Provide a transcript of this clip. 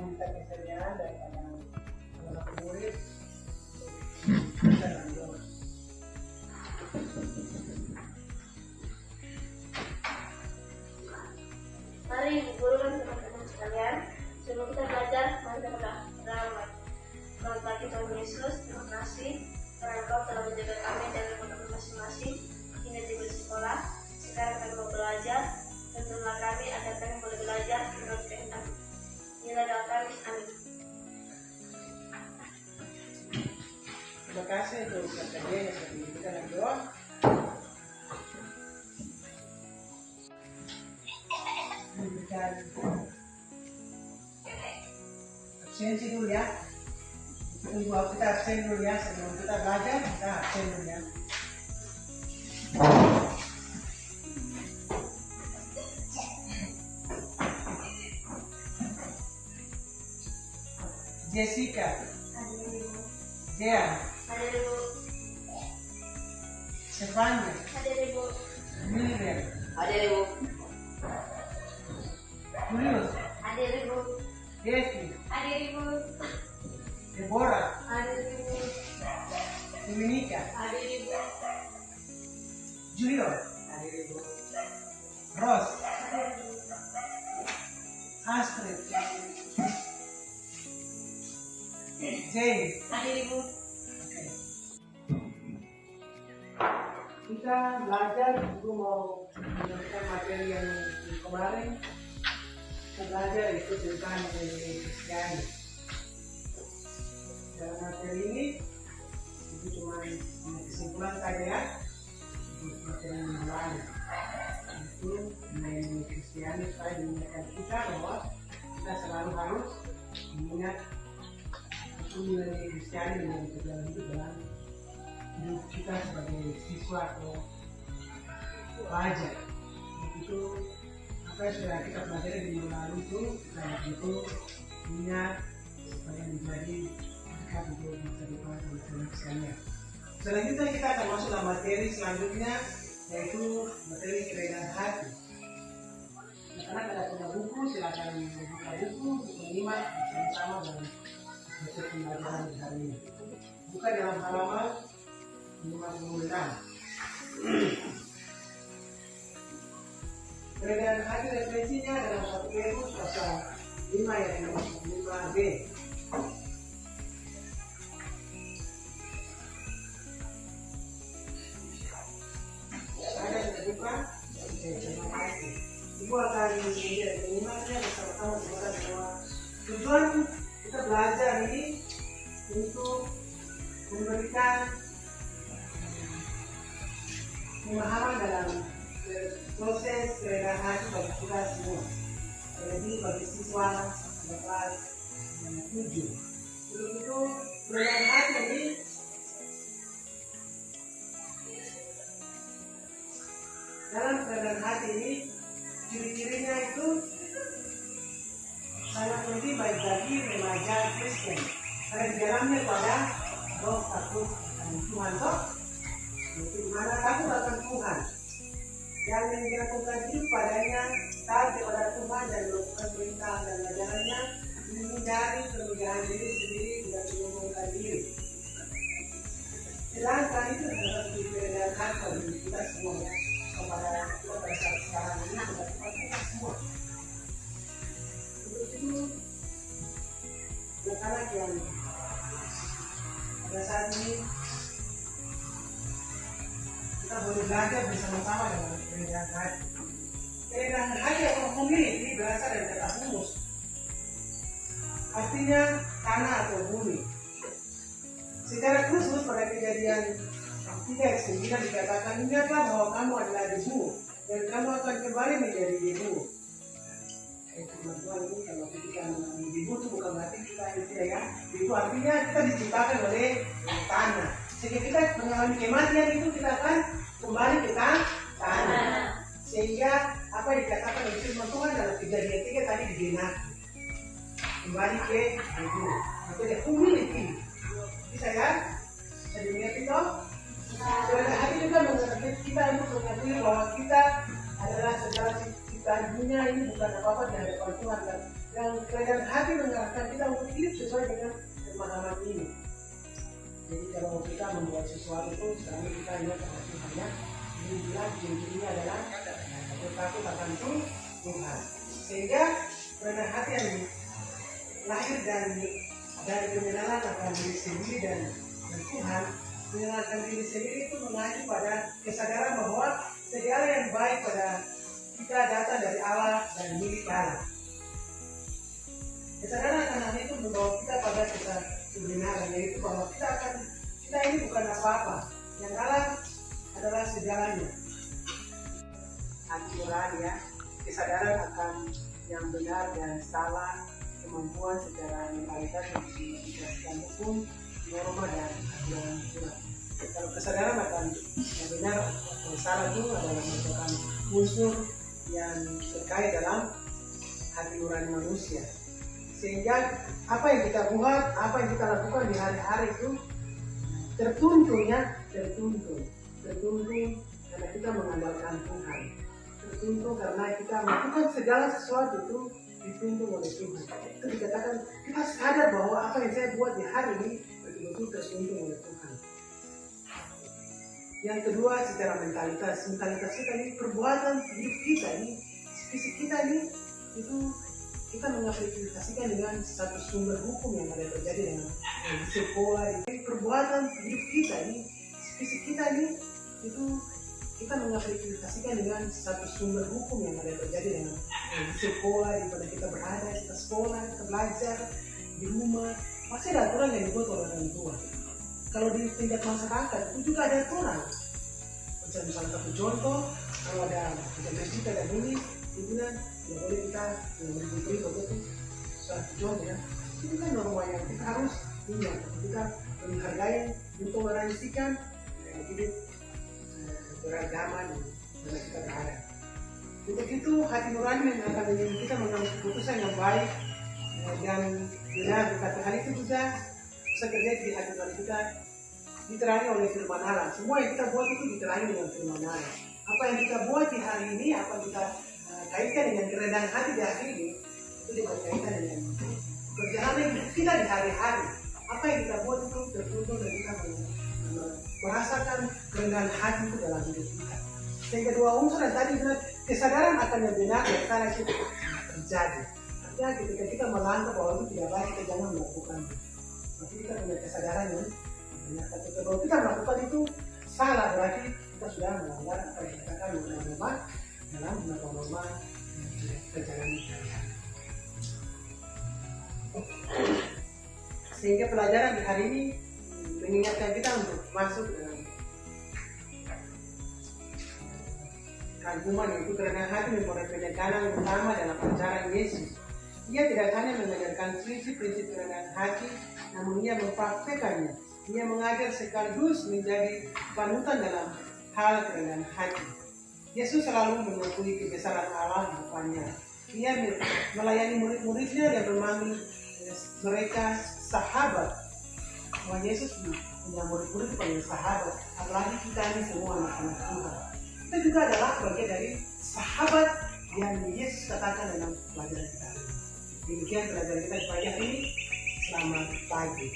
minta kesediaan daripada anak murid kita lanjut. Mari Ibu Guru dan teman-teman sekalian, sebelum kita belajar, mari kita berdoa. Selamat pagi Tuhan Yesus, terima kasih karena Engkau telah menjaga kami dari kota masing-masing hingga tiba di sekolah. Sekarang kami mau belajar, dan tolonglah kami agar kami boleh belajar menurut kehendak. Inilah doa kami, amin. Terima kasih untuk kejadian yang seperti kita lanjut. Memberikan absensi dulu ya. Tunggu kita absen dulu ya, sebelum kita belajar kita absen dulu ya. Jessica, Jean, Hadir Ibu. Stefania, Hadir Ibu. Mildred, Hadir Ibu. Julius, Hadir Ibu. Desi, Hadir Ibu. Deborah, Hadir Ibu. Dominica, Hadir Ibu. Julio, Hadir Ibu. Ros, Hadir Ibu. Astrid, Jane. Hadir Ibu. Oke. Kita belajar, Ibu mau meneruskan materi yang kemarin. Kita belajar itu tentang mengenai Kristiani. Dalam materi ini, itu cuma kesimpulan saja ya. Untuk materi yang lain. Itu mengenai Kristiani supaya mengingatkan kita bahwa kita selalu harus mengingat nilai Kristiani dengan perjalanan hidup dalam hidup kita sebagai siswa atau pelajar. Itu apa yang sudah kita pelajari di minggu lalu itu, dan itu ingat supaya menjadi dekat untuk masa depan teman-teman sekalian. Selanjutnya kita akan masuk dalam materi selanjutnya, yaitu materi kerendahan hati. Karena kalau punya buku, silakan membuka buku untuk menyimak bersama-sama dalam proses pembelajaran hari ini. Buka dalam halaman 56. Kerendahan hati referensinya dalam 1 Petrus pasal 5 ayat 5b. Ada yang terbuka? Oke, terima kasih. Ibu akan menyimaknya bersama-sama kepada semua. Tujuan kita belajar ini untuk memberikan pemahaman dalam proses kerendahan hati bagi kita semua. Jadi bagi siswa kelas 7. Untuk itu kerendahan hati ini dalam kerendahan hati ini ciri-cirinya itu sangat penting baik bagi remaja Kristen. Karena di dalamnya itu ada roh takut Tuhan toh, yaitu dimana takut akan Tuhan dan yang dilakukan hidup padanya taat kepada Tuhan dan melakukan perintah dan ajarannya, menghindari kemegahan diri sendiri dan menyombongkan diri. Sedangkan itu adalah kerendahan hati bagi kita semua ya, kepada saat sekarang ini kepada kita semua. Itu anak-anak yang pada saat ini kita boleh belajar bersama-sama dengan kerendahan hati. Kerendahan hati atau humility berasal dari kata humus, artinya tanah atau bumi. Secara khusus pada Kejadian 3:9 dikatakan, ingatlah bahwa kamu adalah debu dan kamu akan kembali menjadi debu. Teman-teman, ini kalau kita mengalami debu itu bukan berarti kita itu ya, itu artinya kita diciptakan oleh tanah. Sehingga kita mengalami kematian itu kita akan kembali ke tanah. Sehingga apa yang dikatakan oleh firman Tuhan dalam Kejadian 3 tadi digenapi, kembali ke debu. Itu ada humility. Bisa ya? Jadi ingat itu. Kerendahan hati juga mengerti kita untuk mengerti bahwa kita adalah segala ciptaan dunia ini bukan apa-apa di hadapan Tuhan, dan yang kerendahan hati mengarahkan kita untuk hidup sesuai dengan pemahaman ini. Jadi kalau kita membuat sesuatu itu selalu kita ingat pada Tuhannya. Ini bilang intinya adalah takut akan Tuhan. Sehingga kerendahan hati yang lahir dari pengenalan akan diri sendiri dan Tuhan, mengenalkan diri sendiri itu mengacu pada kesadaran bahwa segala yang baik pada kita datang dari Allah dan milik Allah. Kesadaran akan hal itu membawa kita pada kebenaran, yaitu bahwa kita ini bukan apa-apa, yang Allah adalah segalanya. Hati nurani, ya, kesadaran akan yang benar dan salah, kemampuan secara mentalitas yang dikasihkan hukum, norma dan aturan Tuhan. Kalau kesadaran akan yang benar dan salah itu adalah merupakan unsur yang terkait dalam hati nurani manusia. Sehingga apa yang kita buat, apa yang kita lakukan di hari-hari itu tertuntun karena kita mengandalkan Tuhan. Tertuntun karena kita melakukan segala sesuatu itu dituntun oleh Tuhan. Itu dikatakan kita sadar bahwa apa yang saya buat di hari ini betul-betul tertuntun oleh Tuhan. Yang kedua, secara mentalitas kita ini, perbuatan hidup kita ini, fisik kita ini, itu kita mengaplikasikan dengan satu sumber hukum yang ada terjadi dengan sekolah. Perbuatan hidup kita ini, fisik kita ini, itu kita mengaplikasikan dengan satu sumber hukum yang ada terjadi dengan sekolah, di mana kita berada, kita sekolah, kita belajar di rumah, pasti ada aturan yang dibuat oleh orang tua. Kalau di tingkat masyarakat itu juga ada aturan. Misalnya satu contoh, kalau ada kita dan ini, itu kan ya boleh kita beri begitu satu contoh, ya. Itu kan norma yang kita harus ingat. Kita menghargai, mentoleransikan hidup beragama di mana kita berada. Untuk itu hati nurani yang akan menjadi kita mengambil keputusan yang baik dan benar. Kata hal itu juga bisa terjadi di hati nurani kita diterangi oleh firman Allah. Semua yang kita buat itu diterangi dengan firman Allah. Apa yang kita buat di hari ini, apa yang kita kaitkan dengan kerendahan hati di hari ini, itu berkaitan dengan perjalanan kita di hari-hari. Apa yang kita buat itu tertuntun dan kita merasakan kerendahan hati itu dalam hidup kita. Sehingga dua unsur yang tadi benar, kesadaran akan yang benar dan salah itu terjadi. Artinya ketika kita melangkah bahwa itu tidak baik, kita jangan melakukan itu. Tapi kita punya kesadaran yang benar. Kalau kita melakukan itu salah, berarti kita sudah melanggar apa yang dikatakan norma dalam norma perjalanan kita. Sehingga pelajaran di hari ini mengingatkan kita untuk masuk dalam kagum itu kerendahan hati mempunyai penekanan utama dalam ajaran Yesus. Ia tidak hanya mengajarkan prinsip-prinsip kerendahan hati, namun ia mempraktekannya. Ia mengajar sekaligus menjadi panutan dalam hal kerendahan hati. Yesus selalu mengakui kebesaran Allah di depannya. Ia melayani murid-muridnya dan memanggil mereka sahabat. Bahwa Yesus punya murid-murid sebagai sahabat, apalagi kita ini semua anak-anak Tuhan. Kita juga adalah bagian dari sahabat yang Yesus katakan dalam pelajaran kita ini. Demikian pelajaran kita di pagi hari ini. Selamat pagi.